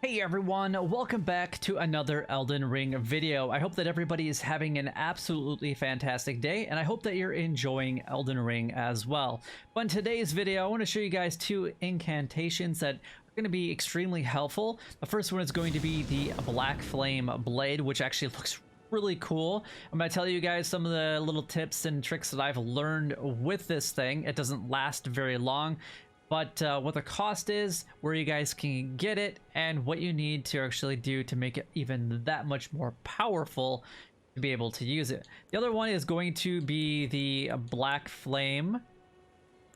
Hey everyone, welcome back to another Elden Ring video. I hope that everybody is having an absolutely fantastic day, and I hope that you're enjoying Elden Ring as well. But in today's video, I want to show you guys two incantations that are going to be extremely helpful. The first one is going to be the Black Flame Blade, which actually looks really cool. I'm going to tell you guys some of the little tips and tricks that I've learned with this thing. It doesn't last very long, but what the cost is, where you guys can get it, and what you need to actually do to make it even that much more powerful to be able to use it. The other one is going to be the Black Flame.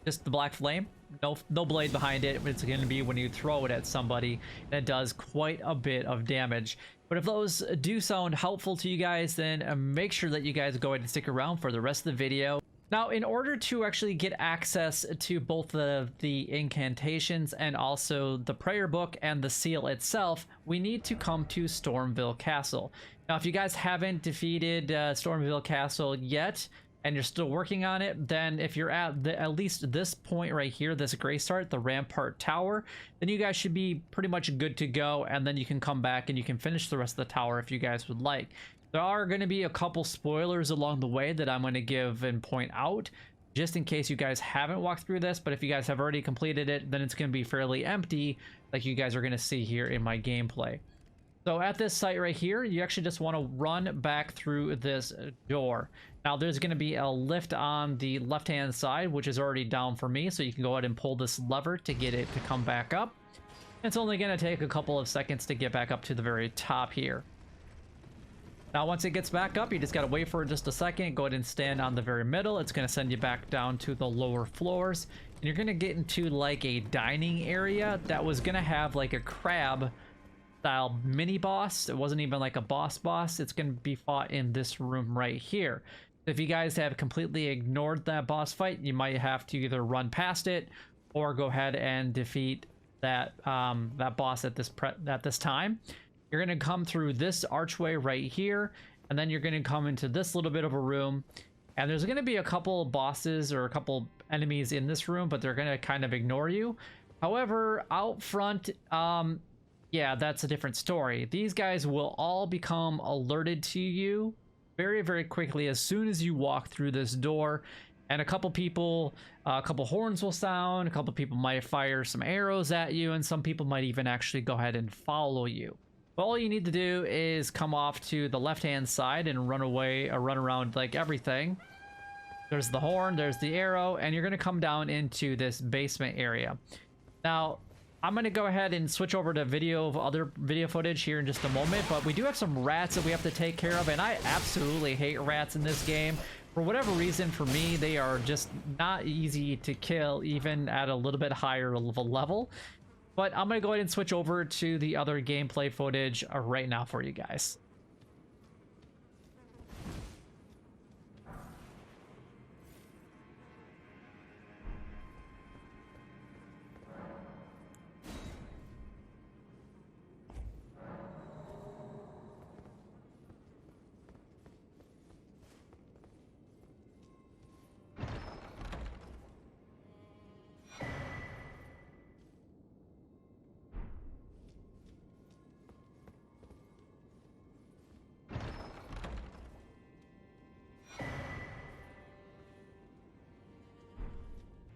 Just the Black Flame. No blade behind it. It's going to be when you throw it at somebody, and it does quite a bit of damage. But if those do sound helpful to you guys, then make sure that you guys go ahead and stick around for the rest of the video. Now, in order to actually get access to both the incantations and also the prayer book and the seal itself, we need to come to Stormville Castle. Now, if you guys haven't defeated Stormville Castle yet, and you're still working on it, then if you're at least this point right here, this gray start, the Rampart Tower, then you guys should be pretty much good to go, and then you can come back and you can finish the rest of the tower if you guys would like. There are going to be a couple spoilers along the way that I'm going to give and point out, just in case you guys haven't walked through this, but if you guys have already completed it, then it's going to be fairly empty, like you guys are going to see here in my gameplay. So at this site right here, you actually just want to run back through this door. Now there's going to be a lift on the left-hand side, which is already down for me, so you can go ahead and pull this lever to get it to come back up. It's only going to take a couple of seconds to get back up to the very top here. Now, once it gets back up, you just got to wait for just a second. Go ahead and stand on the very middle. It's going to send you back down to the lower floors. And you're going to get into like a dining area that was going to have like a crab style mini boss. It wasn't even like a boss. It's going to be fought in this room right here. If you guys have completely ignored that boss fight, you might have to either run past it or go ahead and defeat that that boss at this time. You're going to come through this archway right here, and then you're going to come into this little bit of a room, and there's going to be a couple bosses or a couple enemies in this room, but they're going to kind of ignore you. However, out front, yeah, that's a different story. These guys will all become alerted to you very, very quickly as soon as you walk through this door, and a couple horns will sound, a couple people might fire some arrows at you, and some people might even actually go ahead and follow you. All you need to do is come off to the left-hand side and run away or run around like everything. There's the horn, there's the arrow, and you're going to come down into this basement area. Now, I'm going to go ahead and switch over to other video footage here in just a moment, but we do have some rats that we have to take care of, and I absolutely hate rats in this game. For whatever reason, for me, they are just not easy to kill, even at a little bit higher of a level. But I'm going to go ahead and switch over to the other gameplay footage right now for you guys.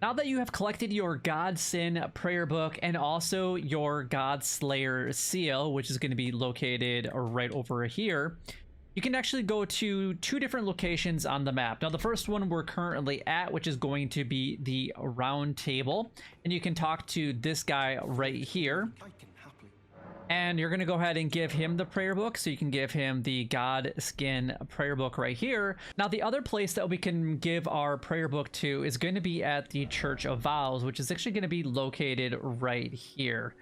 Now that you have collected your Godsin prayer book and also your Godslayer seal, which is going to be located right over here, you can actually go to two different locations on the map. Now, the first one we're currently at, which is going to be the round table, and you can talk to this guy right here. And you're going to go ahead and give him the prayer book, so you can give him the God Skin prayer book right here. Now, the other place that we can give our prayer book to is going to be at the Church of Vows, which is actually going to be located right here.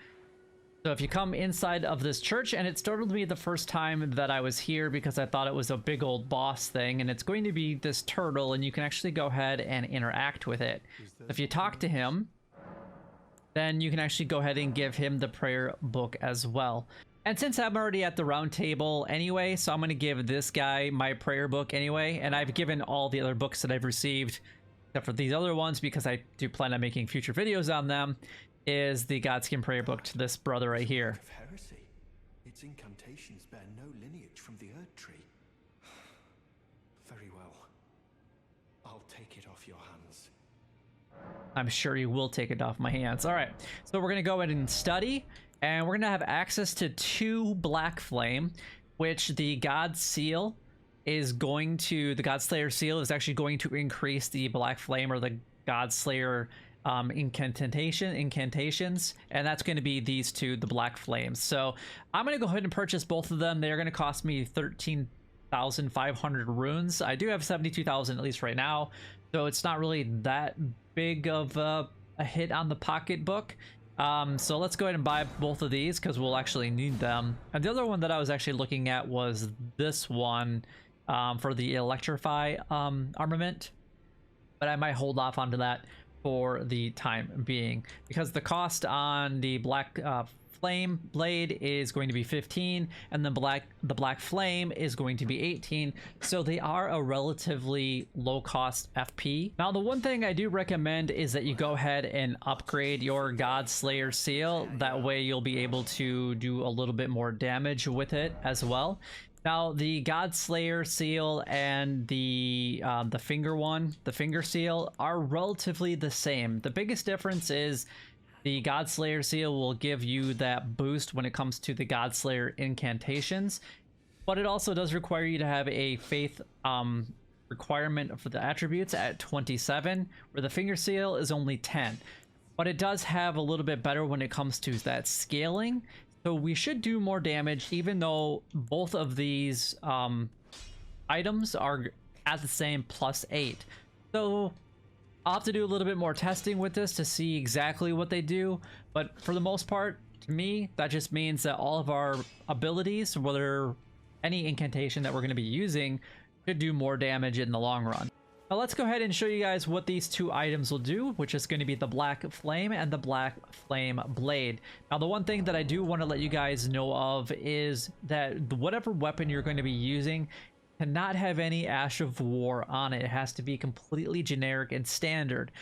So if you come inside of this church, and it startled me the first time that I was here because I thought it was a big old boss thing, and it's going to be this turtle, and you can actually go ahead and interact with it. If you talk to him, then you can actually go ahead and give him the prayer book as well. And since I'm already at the round table anyway, so I'm going to give this guy my prayer book anyway, and I've given all the other books that I've received, except for these other ones, because I do plan on making future videos on them, is the Godskin Prayer Book to this brother right here. Of heresy. Its incantations bear no lineage from the Erd Tree. Very well. I'll take it off your hands. I'm sure you will take it off my hands. All right, so we're gonna go ahead and study, and we're gonna have access to 2 Black Flame, which the God Seal is going to, the Godslayer Seal is actually going to increase the Black Flame or the Godslayer incantations, and that's going to be these 2, the Black Flames. So I'm going to go ahead and purchase both of them. They're going to cost me 13,500 runes. I do have 72,000 at least right now, so it's not really that big of a hit on the pocketbook. So let's go ahead and buy both of these because we'll actually need them. And the other one that I was actually looking at was this one for the Electrify armament, but I might hold off onto that for the time being because the cost on the Black Flame blade is going to be 15, and the Black Flame is going to be 18, so they are a relatively low cost FP. Now the one thing I do recommend is that you go ahead and upgrade your Godslayer Seal. That way you'll be able to do a little bit more damage with it as well. Now the Godslayer Seal and the Finger Seal are relatively the same. The biggest difference is the Godslayer Seal will give you that boost when it comes to the Godslayer incantations, but it also does require you to have a faith requirement for the attributes at 27, where the Finger Seal is only 10. But it does have a little bit better when it comes to that scaling. So we should do more damage, even though both of these items are at the same +8. So I'll have to do a little bit more testing with this to see exactly what they do. But for the most part, to me, that just means that all of our abilities, whether any incantation that we're going to be using, should do more damage in the long run. Now let's go ahead and show you guys what these 2 items will do, which is going to be the Black Flame and the Black Flame Blade. Now the one thing that I do want to let you guys know of is that whatever weapon you're going to be using cannot have any Ash of War on it. It has to be completely generic and standard.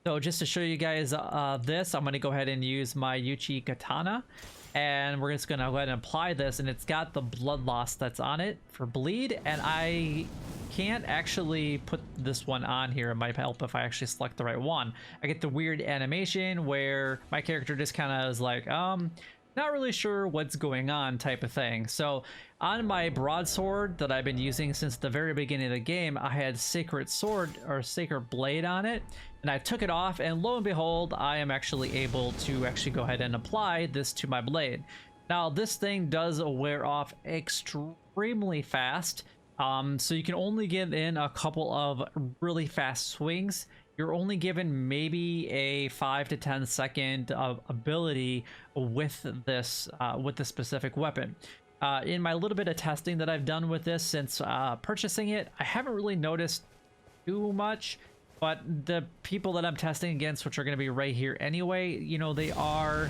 So just to show you guys this, I'm going to go ahead and use my Yuchi Katana, and we're just going to go ahead and apply this, and it's got the blood loss that's on it for bleed, and I can't actually put this one on here. It might help if I actually select the right one. I get the weird animation where my character just kind of is like, not really sure what's going on type of thing. So on my broadsword that I've been using since the very beginning of the game, I had Sacred Sword or Sacred Blade on it, and I took it off, and lo and behold, I am actually able to actually go ahead and apply this to my blade. Now this thing does wear off extremely fast, so you can only get in a couple of really fast swings. You're only given maybe a 5 to 10 second ability with this specific weapon. In my little bit of testing that I've done with this since purchasing it, I haven't really noticed too much, but the people that I'm testing against, which are going to be right here anyway, you know, they are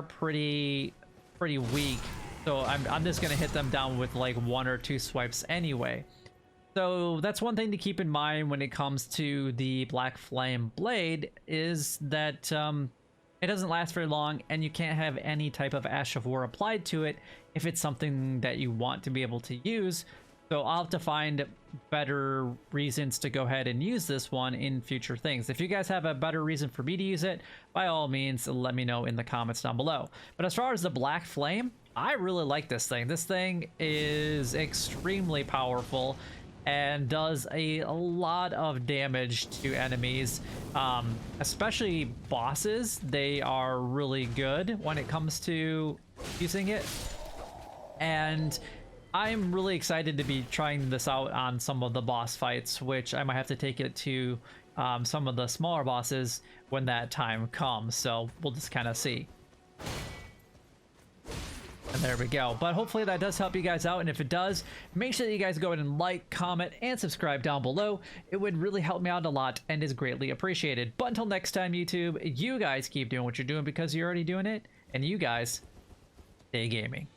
pretty weak. So I'm just going to hit them down with like 1 or 2 swipes anyway. So that's one thing to keep in mind when it comes to the Black Flame Blade, is that it doesn't last very long, and you can't have any type of Ash of War applied to it if it's something that you want to be able to use. So I'll have to find better reasons to go ahead and use this one in future things. If you guys have a better reason for me to use it, by all means, let me know in the comments down below. But as far as the Black Flame, I really like this thing. This thing is extremely powerful and does a lot of damage to enemies, especially bosses. They are really good when it comes to using it, and I'm really excited to be trying this out on some of the boss fights, which I might have to take it to some of the smaller bosses when that time comes, so we'll just kind of see. And there we go. But hopefully that does help you guys out, and if it does, make sure that you guys go ahead and like, comment, and subscribe down below. It would really help me out a lot and is greatly appreciated. But until next time, YouTube, you guys keep doing what you're doing because you're already doing it, and you guys stay gaming.